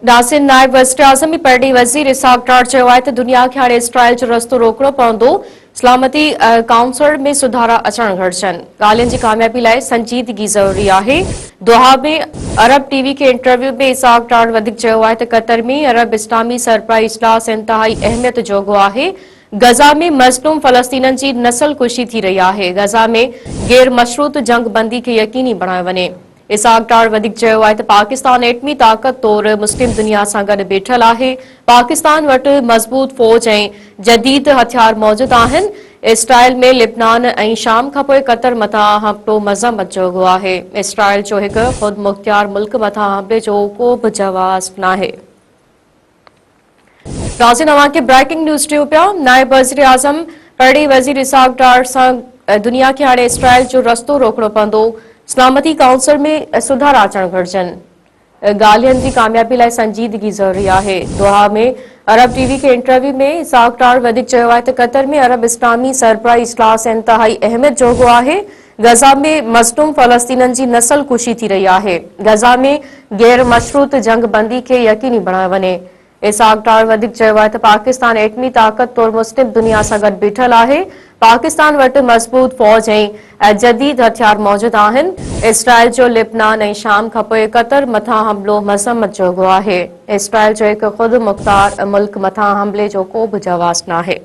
नासिन नायब वज़ीर आज़म परडी वज़ीर इसहाक डार चयो आहे त दुनिया खे हाणे इसराइल जो रस्तो रोकणो पवंदो। सलामती काउंसिल में सुधारा अचण घुरिजनि। ॻाल्हियुनि जी कामयाबी लाइ संजीदगी ज़रूरी आहे। दोहा में अरब टीवी के इंटरव्यू में इसहाक डार वधीक चयो आहे त कतर में अरब इस्लामी सरबराह इजलास इंतहाई अहमियत जोॻो आहे। गज़ा में मज़लूम फ़लस्तीननि जी नस्ल कुशी थी रही आहे। गज़ा में गैर मशरूत जंग बंदी खे यकीनी बणायो वञे। इसहाक डार वधीक चयो आहे त पाकिस्तान एटमी ताक़त तौर मुस्लिम दुनिया सां गॾु बीठल आहे। पाकिस्तान वटि मज़बूत फ़ौज ऐं जदीद हथियार मौजूद आहिनि। इसराइल में लिबनान ऐं शाम खां पोइ कतर मथां हमलो मज़म्मत जोॻो आहे। इसराइल जो हिकु ख़ुदि मुख़्तियार मुल्क मथां हमले जो को बि जवाज़ नाहे। नाज़रीन, अवां खे ब्रेकिंग न्यूज़ टियो पिया। नायब वज़ीर आज़म परडी वज़ीर इसहाक डार सां दुनिया खे हाणे इसराइल जो रस्तो रोकणो पवंदो। सलामती काउंसिल में सुधार अचण घुरिजनि। ॻाल्हियुनि जी कामयाबी लाइ संजीदगी ज़रूरी आहे। दोहा में अरब टीवी के इंटरव्यू में इसहाक डार वधीक चयो आहे त कतर में अरब इस्लामी सरबराह इजलास इंतहाई अहमियत जोॻो आहे। गज़ा में मज़लूम फ़लस्तीननि जी नस्ल कुशी थी रही आहे। गज़ा में गैर मशरूत जंग बंदी खे यकीनी बणायो वञे। इसहाक डार वधीक चयो आहे त पाकिस्तान एटमी ताक़त तौर मुस्लिम दुनिया सां गॾु बीठल आहे। पाकिस्तान वटि मज़बूत फ़ौज ऐं जदीद हथियार मौजूद आहिनि। इसराइल जो लिबनान ऐं शाम खां पोइ कतर मथां हमलो मज़म्मत जोॻो आहे। इसराइल जो हिकु ख़ुदि मुख़्तियार मुल्क मथां हमले जो को बि जवाज़ नाहे।